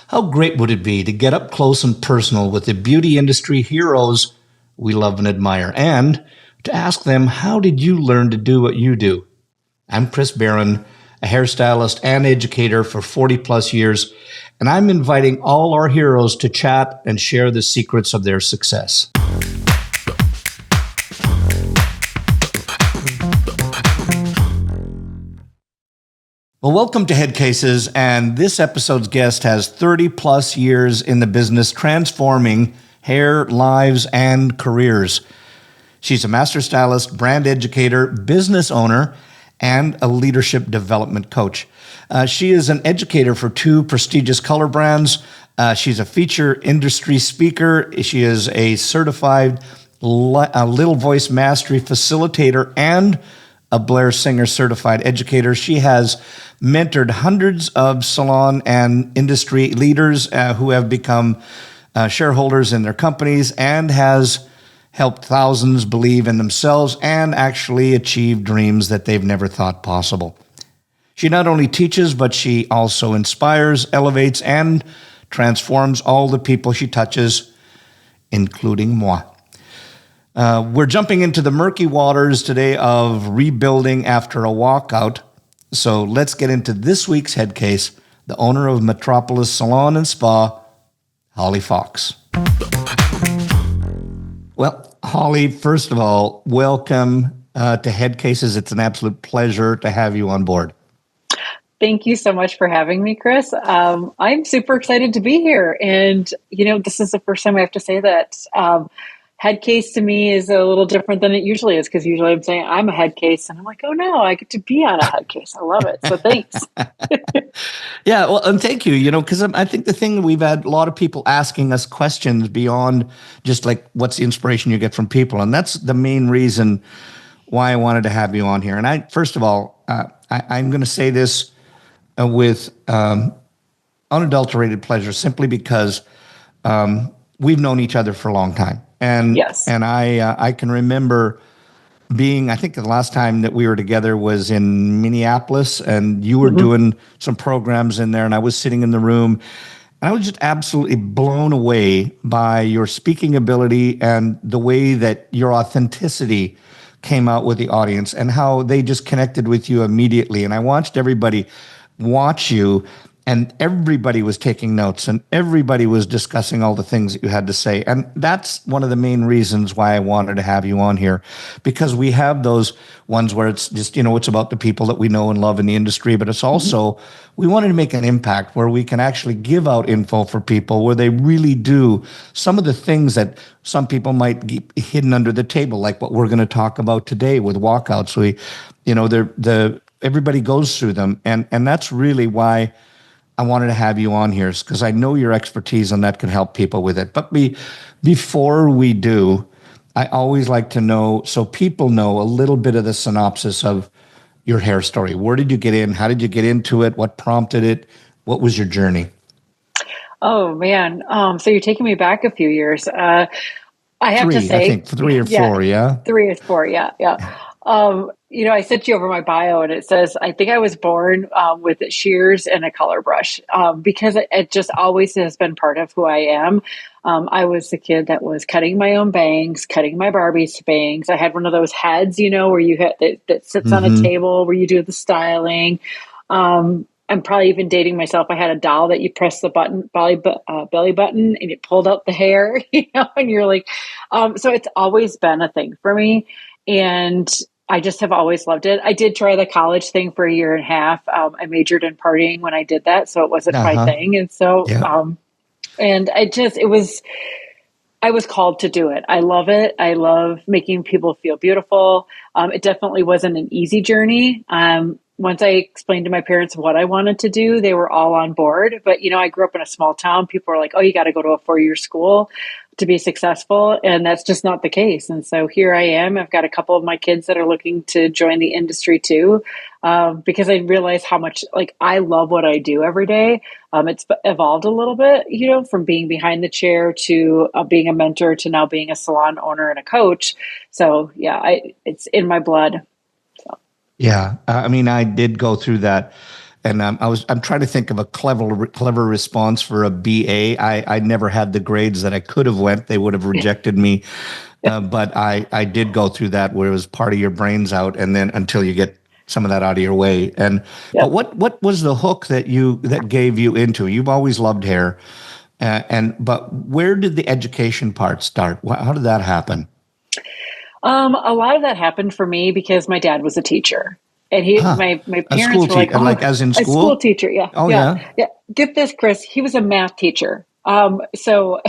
How great would it be to get up close and personal with the beauty industry heroes we love and admire, and to ask them, how did you learn to do what you do? I'm Chris Baran, a hairstylist and educator for 40 plus years, and I'm inviting all our heroes to chat and share the secrets of their success. Well, welcome to Headcases, and this episode's guest has 30 plus years in the business transforming hair, lives, and careers. She's a master stylist, brand educator, business owner, and a leadership development coach. She is an educator for 2 prestigious color brands. She's a feature industry speaker. She is a certified Little Voice Mastery Facilitator and a Blair Singer Certified Educator. She has mentored hundreds of salon and industry leaders who have become shareholders in their companies, and has helped thousands believe in themselves and actually achieve dreams that they've never thought possible. She not only teaches, but she also inspires, elevates, and transforms all the people she touches, including moi. We're jumping into the murky waters today of rebuilding after a walkout. So let's get into this week's head case, the owner of Metropolis Salon and Spa, Holly Fox. Well, Holly, first of all, welcome to Head Cases. It's an absolute pleasure to have you on board. Thank you so much for having me, Chris. I'm super excited to be here. And, this is the first time I have to say that head case to me is a little different than it usually is, because usually I'm saying I'm a head case, and I'm like, oh no, I get to be on a head case. I love it. So thanks. Yeah, well, and thank you, because I think the thing, we've had a lot of people asking us questions beyond just like, what's the inspiration you get from people? And that's the main reason why I wanted to have you on here. And first of all, I'm going to say this with unadulterated pleasure, simply because we've known each other for a long time. And yes. And I can remember I think the last time that we were together was in Minneapolis, and you were doing some programs in there, and I was sitting in the room, and I was just absolutely blown away by your speaking ability and the way that your authenticity came out with the audience and how they just connected with you immediately. And I watched everybody watch you, and everybody was taking notes, and everybody was discussing all the things that you had to say. And that's one of the main reasons why I wanted to have you on here, because we have those ones where it's just, it's about the people that we know and love in the industry, but it's also, we wanted to make an impact where we can actually give out info for people where they really do some of the things that some people might keep hidden under the table, like what we're going to talk about today with walkouts. Everybody goes through them. And that's really why I wanted to have you on here, because I know your expertise on that can help people with it. But before we do, I always like to know, so people know a little bit of the synopsis of your hair story. Where did you get in? How did you get into it? What prompted it? What was your journey? Oh, man. So you're taking me back a few years. I have to say, I think 3 or 4, yeah? 3 or 4, yeah. I sent you over my bio, and it says, I think I was born with shears and a color brush, because it just always has been part of who I am. I was the kid that was cutting my own bangs, cutting my Barbie's bangs. I had one of those heads, where you that sits on a table where you do the styling. I'm probably even dating myself. I had a doll that you press the belly button, and it pulled out the hair, and you're like, so it's always been a thing for me. And I just have always loved it. I did try the college thing for a year and a half. I majored in partying when I did that, so it wasn't my thing. And so, and I was called to do it. I love it. I love making people feel beautiful. It definitely wasn't an easy journey. Once I explained to my parents what I wanted to do, they were all on board. But, I grew up in a small town. People were like, oh, you got to go to a 4-year school to be successful. And that's just not the case. And so here I am. I've got a couple of my kids that are looking to join the industry too, because I realize how much I love what I do every day. It's evolved a little bit, from being behind the chair to being a mentor to now being a salon owner and a coach. So yeah, it's in my blood. Yeah. I did go through that And I'm trying to think of a clever response for a BA. I never had the grades that I could have went. They would have rejected me. But I did go through that where it was part of your brains out, and then until you get some of that out of your way. And but what was the hook that gave you into? You've always loved hair, but where did the education part start? How did that happen? A lot of that happened for me because my dad was a teacher, and my A parents school were like, teacher, "Oh, like as in a school school? teacher." Yeah, Oh yeah, yeah. yeah. Get this, Chris. He was a math teacher. So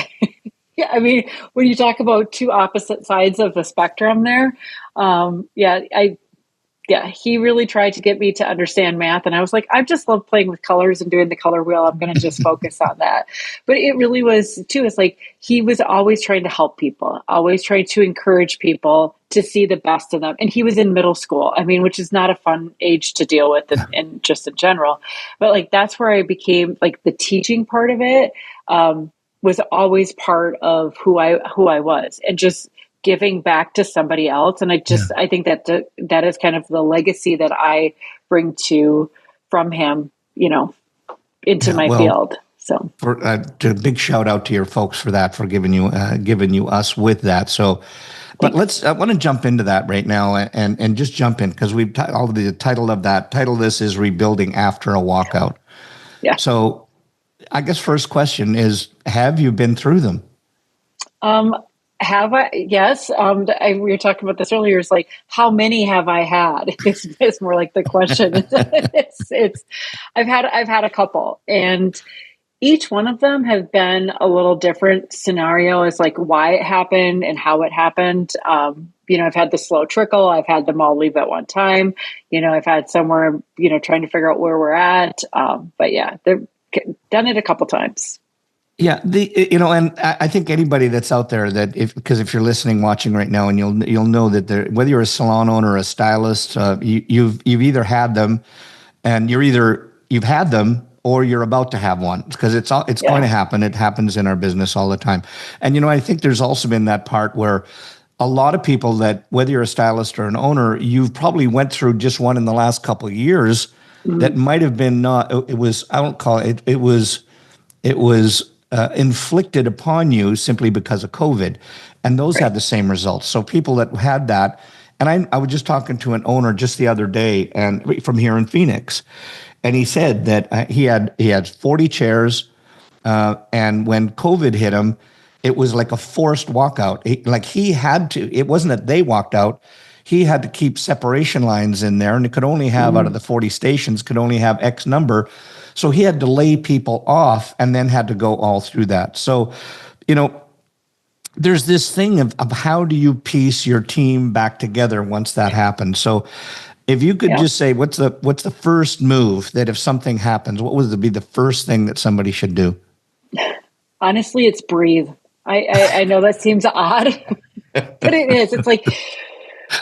yeah, I mean, when you talk about two opposite sides of the spectrum there, yeah, he really tried to get me to understand math. And I was like, I just love playing with colors and doing the color wheel. I'm going to just focus on that. But it really was too, it's like he was always trying to help people, always trying to encourage people to see the best in them. And he was in middle school, I mean, which is not a fun age to deal with and just in general. But like, that's where I became like the teaching part of it. Was always part of who I was, and just giving back to somebody else. And I think that is kind of the legacy that I bring from him, into my Well, field. So a big shout out to your folks for that, for giving you us with that. So, but I want to jump into that right now and just jump in, because the title of this is Rebuilding After a Walkout. yeah. So I guess first question is, have you been through them? Have I? Yes. We were talking about this earlier. It's like, how many have I had? It's more like the question. I've had a couple, and each one of them have been a little different scenario as like why it happened and how it happened. I've had the slow trickle. I've had them all leave at one time. I've had somewhere, trying to figure out where we're at. But yeah, they've done it a couple times. Yeah, and I think anybody that's out there because if you're listening, watching right now, and you'll know that whether you're a salon owner or a stylist, you've either had them, and you've had them, or you're about to have one, because it's going to happen. It happens in our business all the time. And I think there's also been that part where a lot of people that, whether you're a stylist or an owner, you've probably went through just one in the last couple of years that might have been not. It was, I don't call it. It was inflicted upon you simply because of COVID. And those had the same results. So people that had that, and I was just talking to an owner just the other day, and from here in Phoenix, and he said that he had 40 chairs, and when COVID hit him, it was like a forced walkout. He had to. It wasn't that they walked out. He had to keep separation lines in there, and it could only have, out of the 40 stations, could only have X number. So he had to lay people off and then had to go all through that. So, there's this thing of how do you piece your team back together once that happens. So if you could just say, what's the first move that if something happens, what would be the first thing that somebody should do? Honestly, it's breathe. I know that seems odd, but it is. It's like,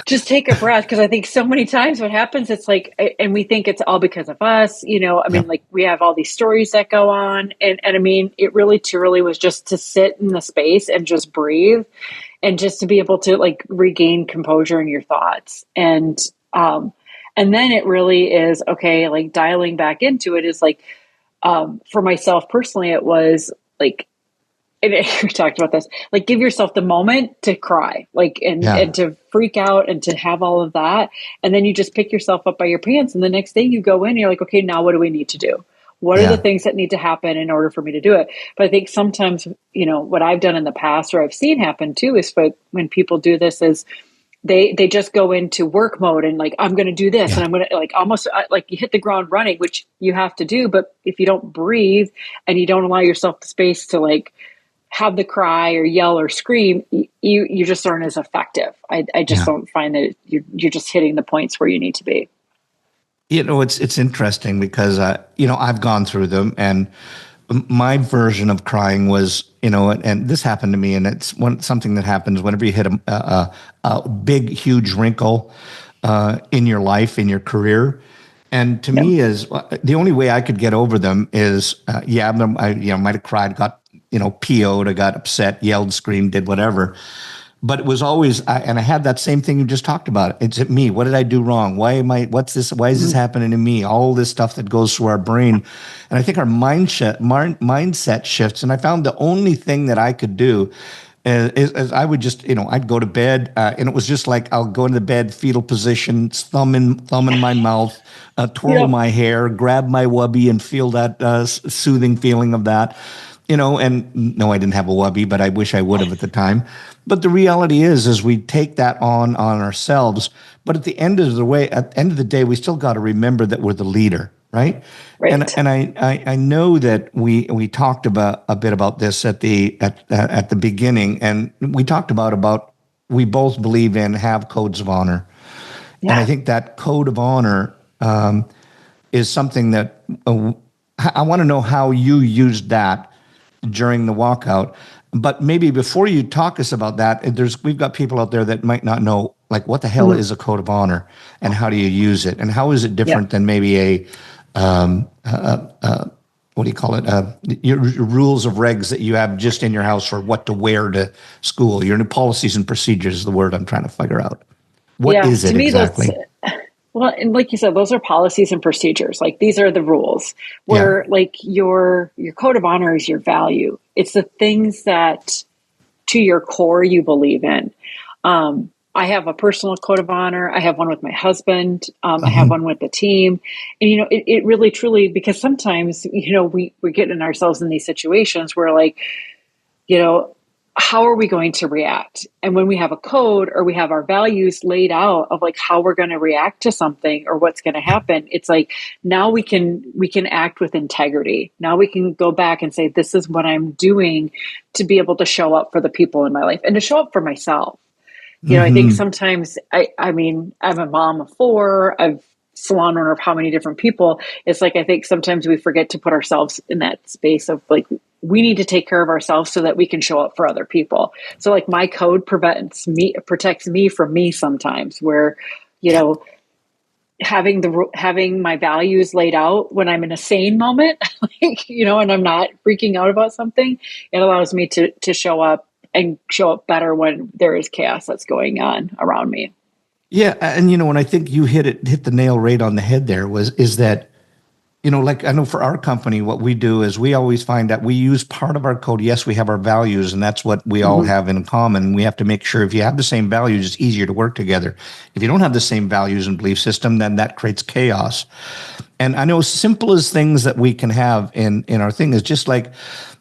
just take a breath, because I think so many times what happens, it's like, and we think it's all because of us, like we have all these stories that go on. And I mean, it really truly was just to sit in the space and just breathe, and just to be able to like regain composure in your thoughts. And then it really is, okay, like dialing back into it is like, for myself personally, it was like, and we talked about this, like give yourself the moment to cry, like, and to freak out and to have all of that. And then you just pick yourself up by your pants. And the next day you go in and you're like, okay, now what do we need to do? What are the things that need to happen in order for me to do it? But I think sometimes, what I've done in the past, or I've seen happen too, is when people do this is they just go into work mode and like, I'm going to do this and I'm going to like almost like you hit the ground running, which you have to do. But if you don't breathe and you don't allow yourself the space to like have the cry or yell or scream, you just aren't as effective. I just don't find that you're just hitting the points where you need to be. It's interesting because I've gone through them, and my version of crying was, and this happened to me, and it's something that happens whenever you hit a big, huge wrinkle in your life, in your career. And to me, is the only way I could get over them is, I might have cried, got PO'd, I got upset, yelled, screamed, did whatever. But it was always, and I had that same thing you just talked about. It's at me. What did I do wrong? What's this? Why is this happening to me? All this stuff that goes through our brain. And I think our mindset shifts. And I found the only thing that I could do is I would just, I'd go to bed, and it was just like I'll go into bed, fetal position, thumb in my mouth, twirl Yep. my hair, grab my wubby, and feel that soothing feeling of that. And no, I didn't have a wubby, but I wish I would have at the time. But the reality is we take that on ourselves. But at the end of the day, we still got to remember that we're the leader, right? Right. And I know that we talked about a bit about this at the beginning, and we talked about we both believe in have codes of honor, and I Yeah. think that code of honor is something that I want to know how you used that during the walkout. But maybe before you talk us about that, we've got people out there that might not know, like, what the hell Mhm. is a code of honor, and how do you use it, and how is it Yep. different than maybe what do you call it? Your rules of regs that you have just in your house for what to wear to school. Your new policies and procedures is the word I'm trying to figure out. What Yeah. is To it me, those, exactly? well, and like you said, those are policies and procedures. Like these are the rules Yeah. where like your code of honor is your value. It's the things that to your core you believe in. I have a personal code of honor. I have one with my husband. I have Hmm. one with the team. And, it really, truly, because sometimes, we get in ourselves in these situations where like, you know, how are we going to react? And when we have a code or we have our values laid out of like how we're going to react to something or what's going to happen, it's like now we can act with integrity. Now we can go back and say, this is what I'm doing to be able to show up for the people in my life and to show up for myself. I think Hmm. sometimes I mean, I'm a mom of four. I've salon owner of how many different people. It's like I think sometimes we forget to put ourselves in that space of like we need to take care of ourselves so that we can show up for other people. So like my code protects me from me sometimes where, you know, having my values laid out when I'm in a sane moment, like, and I'm not freaking out about something, it allows me to show up and show up better when there is chaos that's going on around me. Yeah, and when I think you hit the nail right on the head there is that like I know for our company, what we do is we always find that we use part of our code. Yes, we have our values, and that's what we all Hmm. have in common. We have to make sure if you have the same values, it's easier to work together. If you don't have the same values and belief system, then that creates chaos. And I know simple as things that we can have in our thing is just like,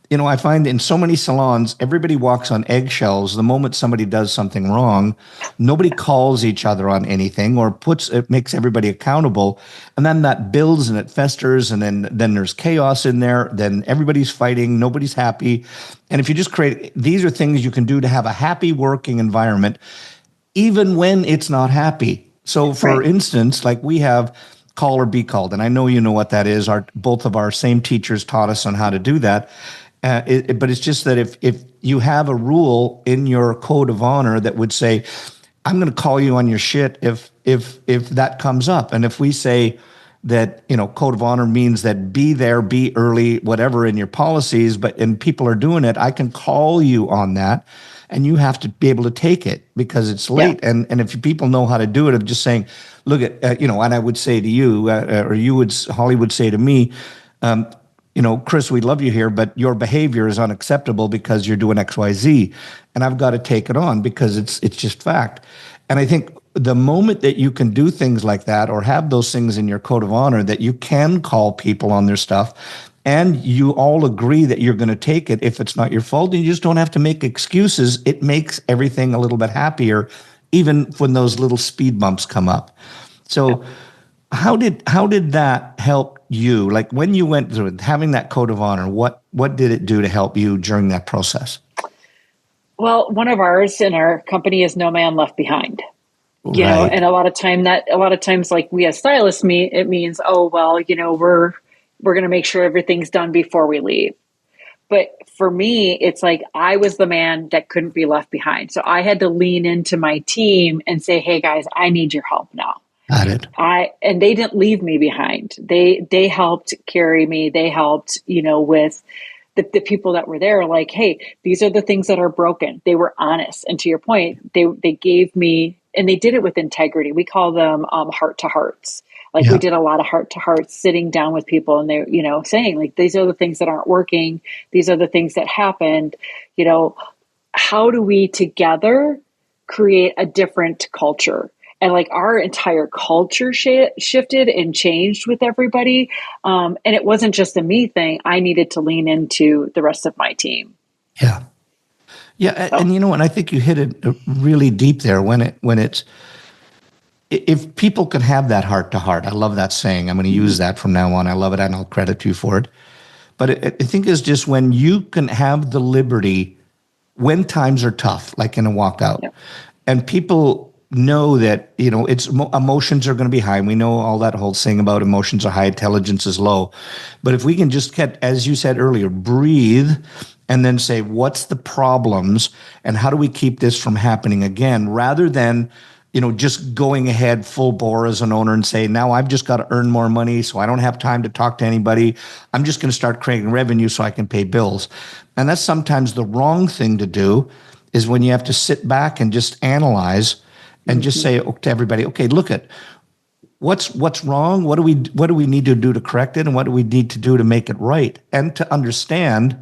I find in so many salons, everybody walks on eggshells. The moment somebody does something wrong, nobody calls each other on anything or makes everybody accountable. And then that builds and it festers. And then there's chaos in there. Then everybody's fighting. Nobody's happy. And if you just these are things you can do to have a happy working environment, even when it's not happy. So, for Right. instance, like we have call or be called, and I know you know what that is. Both of our same teachers taught us on how to do that. But it's just that if you have a rule in your code of honor that would say, "I'm going to call you on your shit if that comes up," and if we say that code of honor means that be there, be early, whatever in your policies, and people are doing it, I can call you on that, and you have to be able to take it because it's Yeah. late. And if people know how to do it, of just saying, look at and I would say to you, or Holly would say to me, Chris, we love you here, but your behavior is unacceptable because you're doing X, Y, Z, and I've got to take it on because it's just fact. And I think the moment that you can do things like that or have those things in your code of honor that you can call people on their stuff and you all agree that you're going to take it if it's not your fault and you just don't have to make excuses, it makes everything a little bit happier, even when those little speed bumps come up. Yeah. So how did that help you? Like when you went through it, having that code of honor, what did it do to help you during that process? Well, one of ours in our company is no man left behind. Right. And a lot of times like we as stylists it means, oh well, we're going to make sure everything's done before we leave. But for me, it's like I was the man that couldn't be left behind. So I had to lean into my team and say, "Hey guys, I need your help now." Got it. And they didn't leave me behind. They helped carry me. They helped, with the people that were there, like, hey, these are the things that are broken. They were honest. And to your point, they gave me, and they did it with integrity. We call them heart to hearts. Like we Yeah. did a lot of heart to hearts, sitting down with people, and they're, saying like, these are the things that aren't working. These are the things that happened. How do we together create a different culture? And like our entire culture shifted and changed with everybody. And it wasn't just a me thing. I needed to lean into the rest of my team. Yeah. Yeah. So, And I think you hit it really deep there if people can have that heart to heart. I love that saying. I'm going to use that from now on. I love it, and I'll credit you for it. But I think it's just when you can have the liberty when times are tough, like in a walkout, yeah. and people know that, it's emotions are going to be high. And we know all that whole thing about emotions are high, intelligence is low. But if we can just get, as you said earlier, breathe and then say, what's the problems and how do we keep this from happening again, rather than, just going ahead full bore as an owner and say, now I've just got to earn more money, so I don't have time to talk to anybody. I'm just going to start creating revenue so I can pay bills. And that's sometimes the wrong thing to do, is when you have to sit back and just analyze and just say to everybody, okay, look at what's wrong. What do we need to do to correct it? And what do we need to do to make it right? And to understand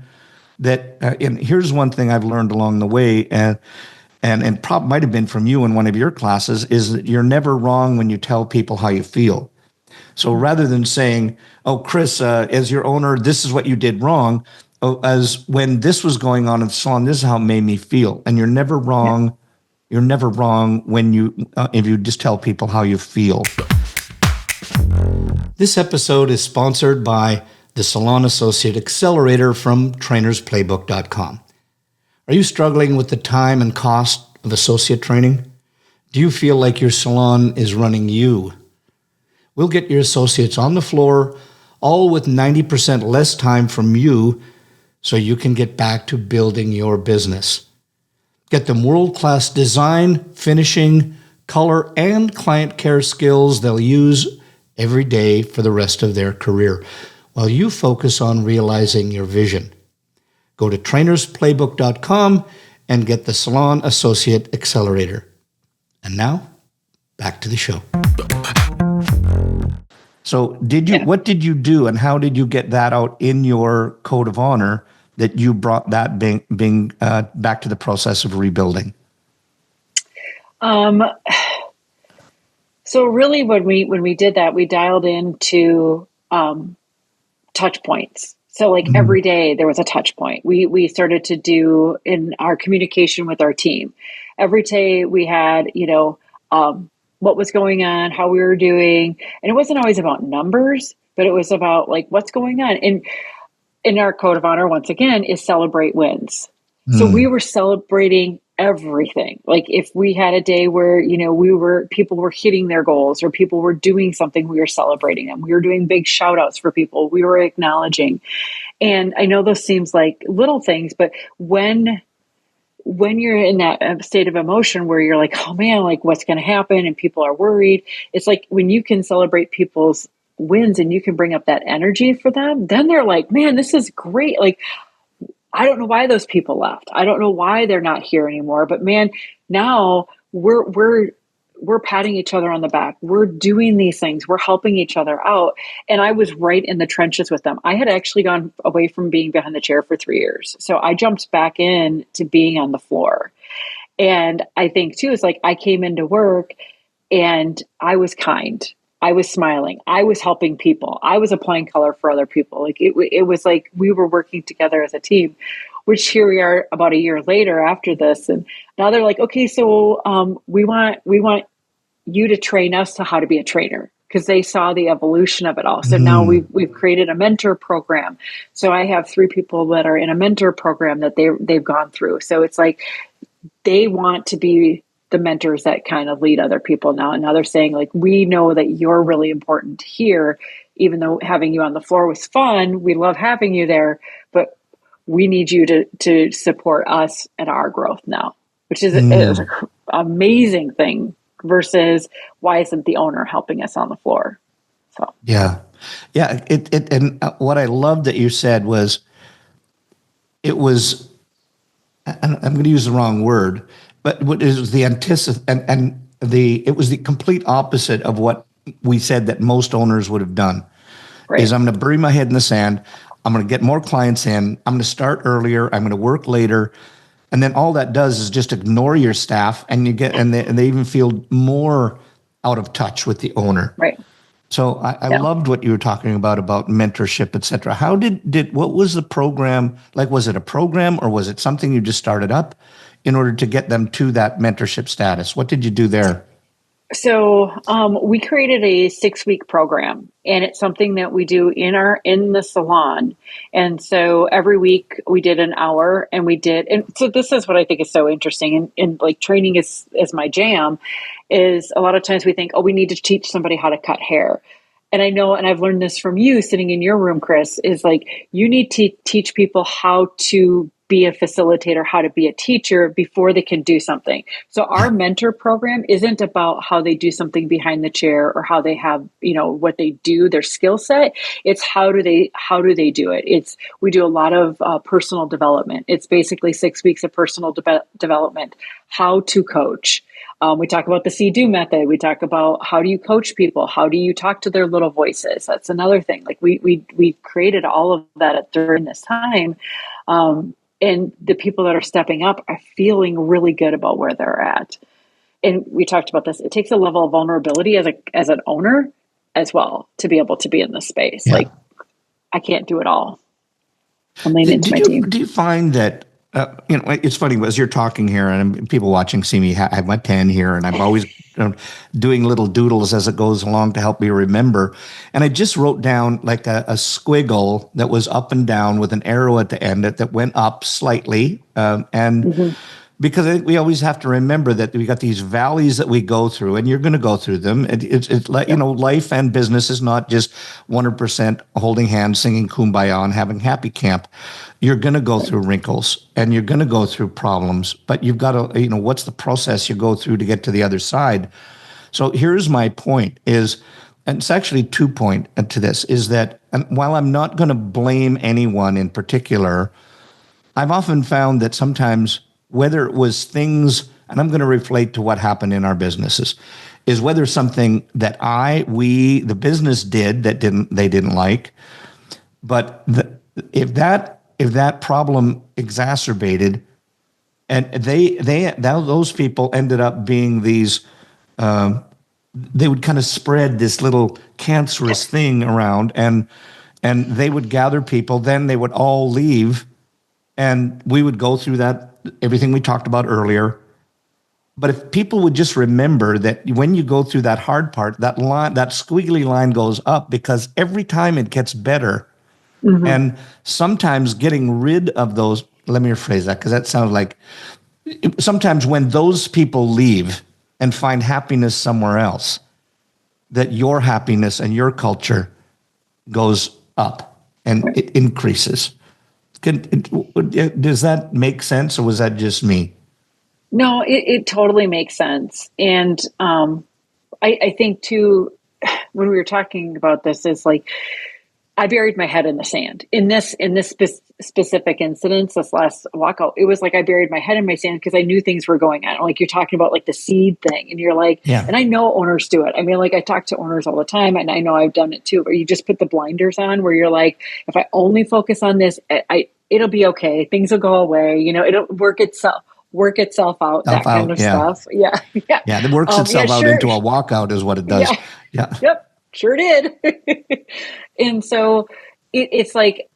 that, and here's one thing I've learned along the way, and probably might have been from you in one of your classes, is that you're never wrong when you tell people how you feel. So rather than saying, oh, Chris, as your owner, this is what you did wrong, as when this was going on in the salon, this is how it made me feel. And you're never wrong. Yeah. You're never wrong when if you just tell people how you feel. This episode is sponsored by the Salon Associate Accelerator from trainersplaybook.com. Are you struggling with the time and cost of associate training? Do you feel like your salon is running you? We'll get your associates on the floor, all with 90% less time from you, so you can get back to building your business. Get them world-class design, finishing, color, and client care skills they'll use every day for the rest of their career, while you focus on realizing your vision. Go to trainersplaybook.com and get the Salon Associate Accelerator. And now, back to the show. So what did you do, and how did you get that out in your code of honor that you brought that being back to the process of rebuilding? So really when we did that, we dialed into touch points. So like every day there was a touch point. We started to do in our communication with our team. Every day we had, what was going on, how we were doing. And it wasn't always about numbers, but it was about like what's going on. And in our code of honor, once again, is celebrate wins. So we were celebrating everything. Like if we had a day where, people were hitting their goals or people were doing something, we were celebrating them. We were doing big shout outs for people. We were acknowledging. And I know those seems like little things, but when you're in that state of emotion where you're like, oh man, like what's going to happen? And people are worried. It's like when you can celebrate people's wins and you can bring up that energy for them, then they're like, man, this is great. Like, I don't know why those people left. I don't know why they're not here anymore, but man, now we're patting each other on the back. We're doing these things. We're helping each other out. And I was right in the trenches with them. I had actually gone away from being behind the chair for 3 years. So I jumped back in to being on the floor. And I think too, it's like I came into work and I was kind. I was smiling. I was helping people. I was applying color for other people. Like it was like we were working together as a team, which here we are about a year later after this. And now they're like, okay, so we want you to train us to how to be a trainer, because they saw the evolution of it all. So now we've created a mentor program. So I have 3 people that are in a mentor program that they've gone through. So it's like they want to be the mentors that kind of lead other people now. And now they're saying like, we know that you're really important here, even though having you on the floor was fun. We love having you there, but we need you to support us and our growth now, which is an amazing thing versus why isn't the owner helping us on the floor? So, yeah. And what I loved that you said was it was, and I'm going to use the wrong word, but it was the it was the complete opposite of what we said that most owners would have done. Right. Is I'm going to bury my head in the sand. I'm going to get more clients in. I'm going to start earlier. I'm going to work later. And then all that does is just ignore your staff, and they even feel more out of touch with the owner. Right. So I loved what you were talking about mentorship, et cetera. How what was the program like? Was it a program, or was it something you just started up in order to get them to that mentorship status? What did you do there? So we created a 6-week program, and it's something that we do in the salon. And so every week we did an hour, and so this is what I think is so interesting. And like training is my jam. Is a lot of times we think, oh, we need to teach somebody how to cut hair. And I know, and I've learned this from you sitting in your room, Chris, is like you need to teach people how to be a facilitator, how to be a teacher before they can do something. So our mentor program isn't about how they do something behind the chair or how they have, what they do, their skill set. It's how do they do it? We do a lot of personal development. It's basically 6 weeks of personal development, how to coach. We talk about the see-do method. We talk about how do you coach people? How do you talk to their little voices? That's another thing. Like we created all of that during this time. And the people that are stepping up are feeling really good about where they're at. And we talked about this. It takes a level of vulnerability as an owner as well to be able to be in this space. Yeah. Like I can't do it all. I'm leaning into my team. Do you find that, it's funny as you're talking here, and people watching see me have my pen here, and I'm always doing little doodles as it goes along to help me remember. And I just wrote down like a squiggle that was up and down with an arrow at the end that went up slightly. Because I think we always have to remember that we got these valleys that we go through, and you're going to go through them. It's like, life and business is not just 100% holding hands, singing Kumbaya, and having happy camp. You're going to go through wrinkles, and you're going to go through problems, but you've got to, what's the process you go through to get to the other side? So here's my point and it's actually 2 point to this, is that, and while I'm not going to blame anyone in particular, I've often found that sometimes, whether it was things, and I'm going to relate to what happened in our businesses, is whether something that the business did that they didn't like, but if that problem exacerbated, and those people ended up being these, they would kind of spread this little cancerous thing around, and they would gather people, then they would all leave, and we would go through that, everything we talked about earlier. But if people would just remember that when you go through that hard part, that squiggly line goes up, because every time it gets better. Mm-hmm. And sometimes getting rid of those, let me rephrase that, because that sounds like, sometimes when those people leave and find happiness somewhere else, that your happiness and your culture goes up and it increases. Does that make sense, or was that just me? No, it totally makes sense. And I think too, when we were talking about this, is like, I buried my head in the sand in this specific incident, this last walkout. It was like I buried my head in my sand because I knew things were going on. Like you're talking about like the seed thing, and you're like, yeah. And I know owners do it. I mean, like I talk to owners all the time, and I know I've done it too, where you just put the blinders on, where you're like, if I only focus on this, it'll be okay. Things will go away. It'll work itself out, that kind of stuff. Yeah. Yeah. Yeah. It works itself out into a walkout is what it does. Yeah. Yep. Sure did. And so it's like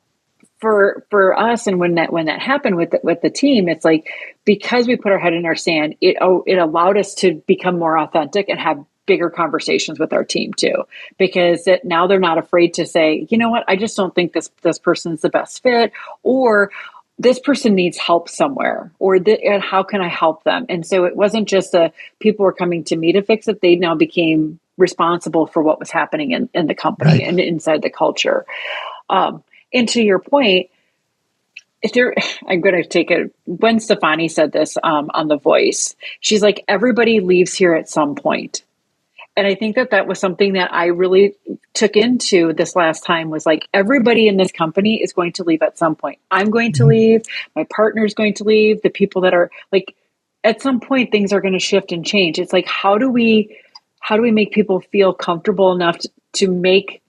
for us, and when that happened with the team, it's like, because we put our head in our sand, it allowed us to become more authentic and have bigger conversations with our team too, because now they're not afraid to say, you know what, I just don't think this person's the best fit, or this person needs help somewhere, and how can I help them? And so it wasn't just people were coming to me to fix it. They now became responsible for what was happening in the company, right, and inside the culture. And to your point, I'm going to take it. When Stefani said this on The Voice, she's like, everybody leaves here at some point. And I think that that was something that I really took into this last time was like, everybody in this company is going to leave at some point. I'm going to Mhm. leave. My partner's going to leave. The people that are like, at some point, things are going to shift and change. It's like, how do we make people feel comfortable enough to make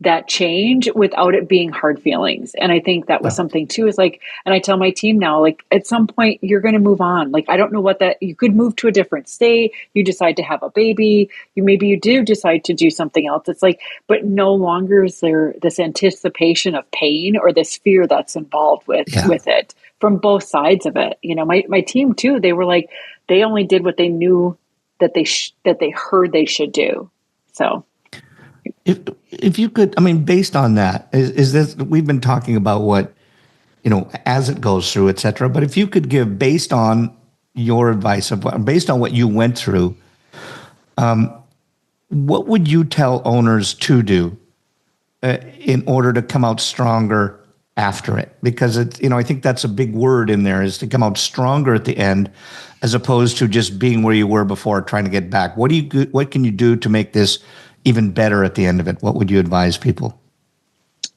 that change without it being hard feelings. And I think that was Yeah. something too, is like, and I tell my team now, like at some point you're going to move on. Like, I don't know what that, you could move to a different state. You decide to have a baby. Maybe you do decide to do something else. It's like, but no longer is there this anticipation of pain or this fear that's involved Yeah. with it from both sides of it. You know, my team too, they were like, they only did what they knew that that they heard they should do. So If if you could, I mean, based on that, is this, we've been talking about what, as it goes through, et cetera. But if you could give, based on your advice based on what you went through, what would you tell owners to do in order to come out stronger after it? Because I think that's a big word in there, is to come out stronger at the end, as opposed to just being where you were before, trying to get back. What can you do to make this even better at the end of it? What would you advise people?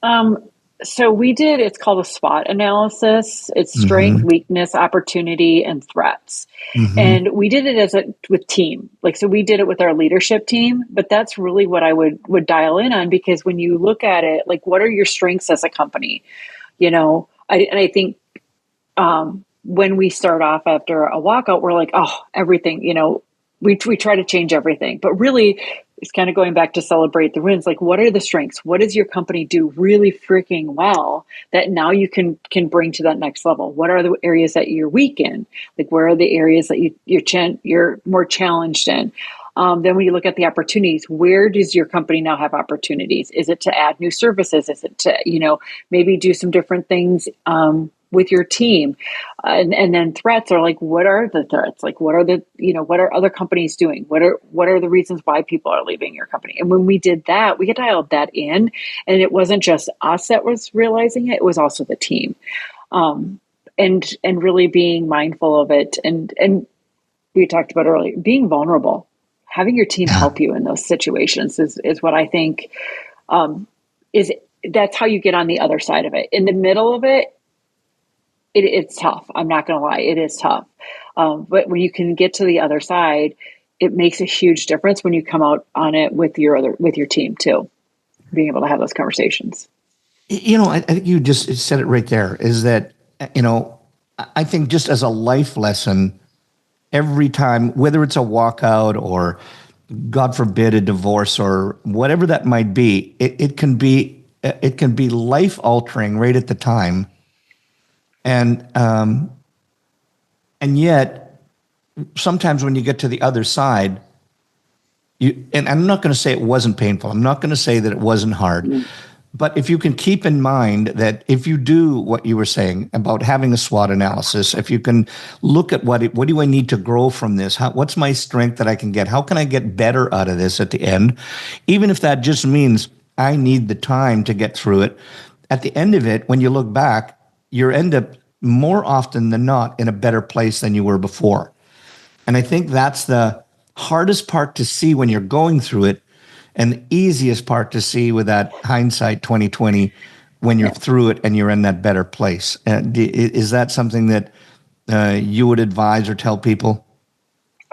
Um, so we did, it's called a SWOT analysis. It's strength, Mm-hmm. weakness, opportunity, and threats. Mm-hmm. And we did it with team. Like, so we did it with our leadership team, but that's really what I would dial in on, because when you look at it, like, what are your strengths as a company? And I think, when we start off after a walkout, we're like, oh, everything, we try to change everything, but really it's kind of going back to celebrate the wins. Like, what are the strengths? What does your company do really freaking well that now you can bring to that next level? What are the areas that you're weak in? Like, where are the areas that you're more challenged in? Then when you look at the opportunities, where does your company now have opportunities? Is it to add new services? Is it to, maybe do some different things with your team? And then threats are like, what are the threats? Like, what are other companies doing? What are the reasons why people are leaving your company? And when we did that, we dialed that in, and it wasn't just us that was realizing it; it was also the team, and really being mindful of it. And we talked about earlier, being vulnerable, having your team Yeah. help you in those situations is what I think, is that's how you get on the other side of it. In the middle of it, it's tough. I'm not going to lie. It is tough. But when you can get to the other side, it makes a huge difference when you come out on it with your team too, being able to have those conversations. I think you just said it right there, is that, I think just as a life lesson, every time, whether it's a walkout or, God forbid, a divorce or whatever that might be, it can be life altering right at the time. And yet sometimes when you get to the other side, and I'm not going to say it wasn't painful. I'm not going to say that it wasn't hard. Mm. But if you can keep in mind that if you do what you were saying about having a SWOT analysis, if you can look at what do I need to grow from this? What's my strength that I can get? How can I get better out of this at the end? Even if that just means I need the time to get through it. At the end of it, when you look back, you end up more often than not in a better place than you were before. And I think that's the hardest part to see when you're going through it, and the easiest part to see with that hindsight 2020 when you're Yeah. through it and you're in that better place. Is that something that you would advise or tell people?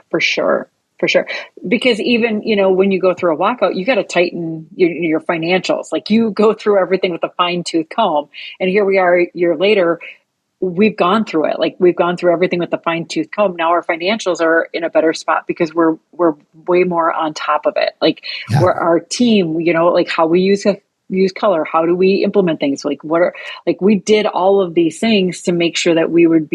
For sure. For sure. Because even, when you go through a walkout, you got to tighten your financials. Like, you go through everything with a fine tooth comb. And here we are a year later, we've gone through it. Like, we've gone through everything with the fine tooth comb. Now our financials are in a better spot because we're way more on top of it. Like, Yeah. we're our team, like how we use color, how do we implement things? Like, we did all of these things to make sure that we would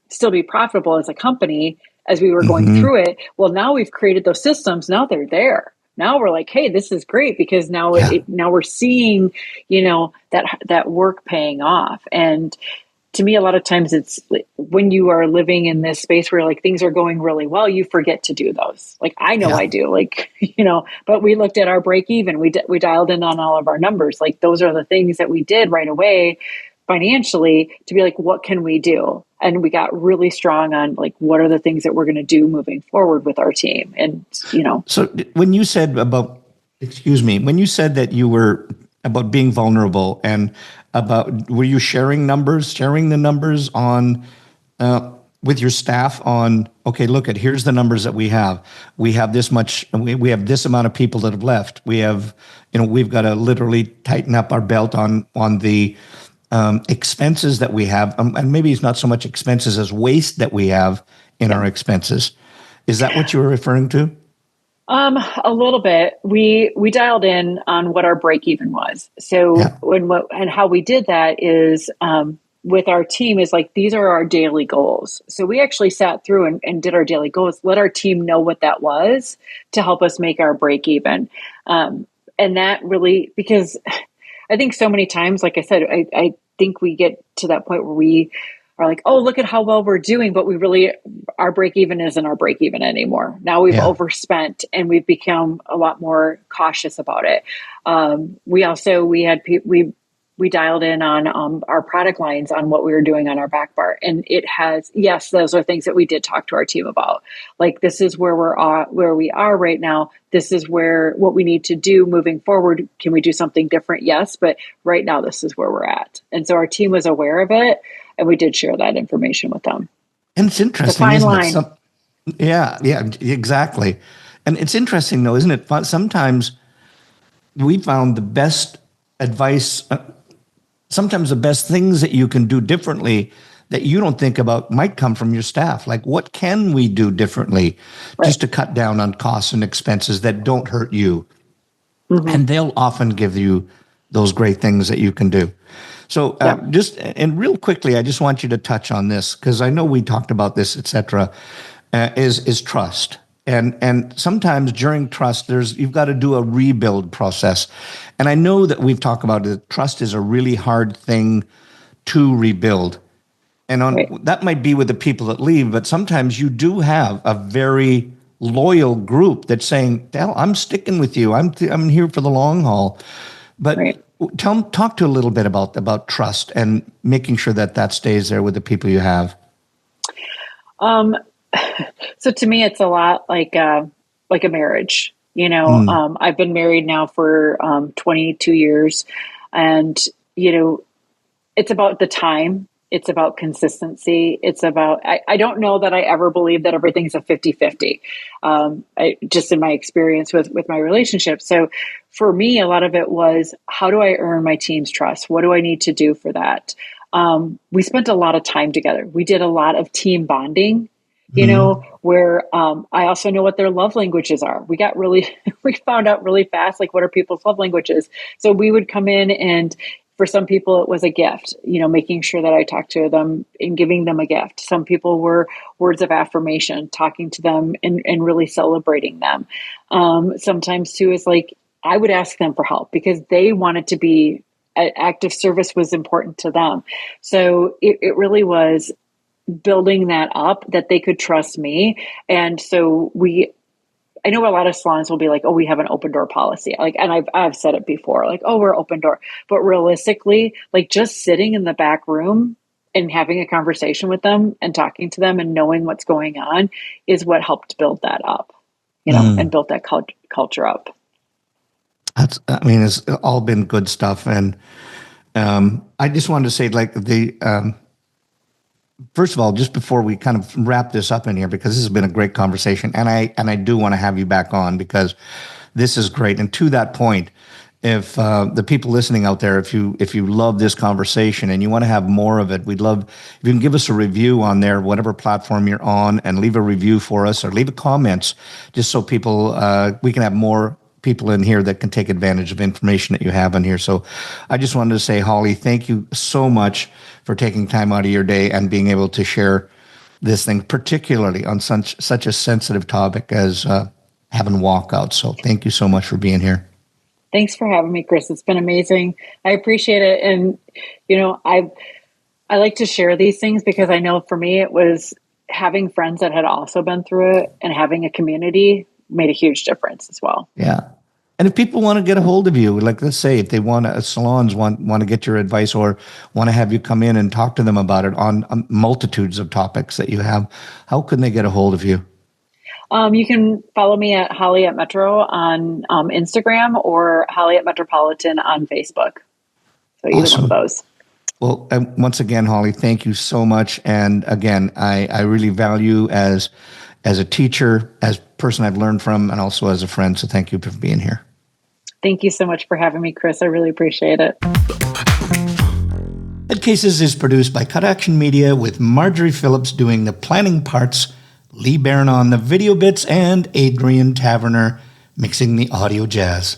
still be profitable as a company as we were going Mm-hmm. through it. Well, now we've created those systems. Now they're there. Now we're like, hey, this is great, because now Yeah. now we're seeing, that work paying off. And to me, a lot of times it's like, when you are living in this space where like things are going really well, you forget to do those. Like, I know Yeah. I do, like, but we looked at our break even, we dialed in on all of our numbers. Like, those are the things that we did right away financially to be like, what can we do? And we got really strong on like, what are the things that we're going to do moving forward with our team? And, So when you said about, when you said that you were about being vulnerable and were you sharing the numbers on, with your staff on, okay, look at, here's the numbers that we have. We have this much, we have this amount of people that have left. We have, we've got to literally tighten up our belt on the expenses that we have. And maybe it's not so much expenses as waste that we have in our expenses. Is that what you were referring to? A little bit. We dialed in on what our break even was. So and how we did that is with our team is like, these are our daily goals. So we actually sat through and did our daily goals, let our team know what that was to help us make our break even. And that really, because I think so many times, like I said, I think we get to that point where we are like, oh, look at how well we're doing, but our break even isn't our break even anymore. Now we've overspent and we've become a lot more cautious about it. We dialed in on our product lines on what we were doing on our back bar. And it has, yes, those are things that we did talk to our team about. Like, this is where we are right now. This is what we need to do moving forward. Can we do something different? Yes. But right now, this is where we're at. And so our team was aware of it. And we did share that information with them. And it's interesting, the fine isn't line. it? Yeah, exactly. And it's interesting, though, isn't it? Sometimes we found the best advice, sometimes the best things that you can do differently that you don't think about might come from your staff. Like, what can we do differently just to cut down on costs and expenses that don't hurt you? Mm-hmm. And they'll often give you those great things that you can do. So and real quickly, I just want you to touch on this, because I know we talked about this, et cetera, is trust. And sometimes during trust, you've got to do a rebuild process. And I know that we've talked about it. Trust is a really hard thing to rebuild. And that might be with the people that leave, but sometimes you do have a very loyal group that's saying, "Dale, I'm sticking with you. I'm here for the long haul." But talk to a little bit about trust and making sure that stays there with the people you have. So to me, it's a lot like a marriage. I've been married now for 22 years, and it's about the time. It's about consistency. It's about, I don't know that I ever believe that everything's a 50-50. Just in my experience with my relationship. So for me, a lot of it was, how do I earn my team's trust? What do I need to do for that? We spent a lot of time together. We did a lot of team bonding, where I also know what their love languages are. We found out really fast, like, what are people's love languages? So we would come in, and for some people, it was a gift, making sure that I talked to them and giving them a gift. Some people were words of affirmation, talking to them and really celebrating them. Sometimes too, is like, I would ask them for help because they wanted to be, active service was important to them. So it really was building that up, that they could trust me. And so I know a lot of salons will be like, oh, we have an open door policy. Like, and I've said it before, like, oh, we're open door. But realistically, like, just sitting in the back room and having a conversation with them and talking to them and knowing what's going on is what helped build that up, and built that culture up. It's all been good stuff. And I just wanted to say, like, first of all, just before we kind of wrap this up in here, because this has been a great conversation, and I do want to have you back on because this is great. And to that point, if the people listening out there, if you love this conversation and you want to have more of it, we'd love if you can give us a review on there, whatever platform you're on, and leave a review for us or leave a comments, just so people we can have more people in here that can take advantage of information that you have in here. So I just wanted to say, Holly, thank you so much for taking time out of your day and being able to share this thing, particularly on such a sensitive topic as having walkouts. So thank you so much for being here. Thanks for having me, Chris. It's been amazing. I appreciate it. And, I like to share these things because I know for me, it was having friends that had also been through it and having a community made a huge difference as well. Yeah. And if people want to get a hold of you, like let's say if they want to, salons want to get your advice or want to have you come in and talk to them about it on multitudes of topics that you have, how can they get a hold of you? You can follow me at Holly at Metro on Instagram or Holly at Metropolitan on Facebook. So either one of Awesome. those. Well, once again, Holly, thank you so much. And again, I really value as a teacher, as a person I've learned from, and also as a friend. So thank you for being here. Thank you so much for having me, Chris. I really appreciate it. Headcases is produced by Cut Action Media with Marjorie Phillips doing the planning parts, Lee Baran on the video bits, and Adrian Taverner mixing the audio jazz.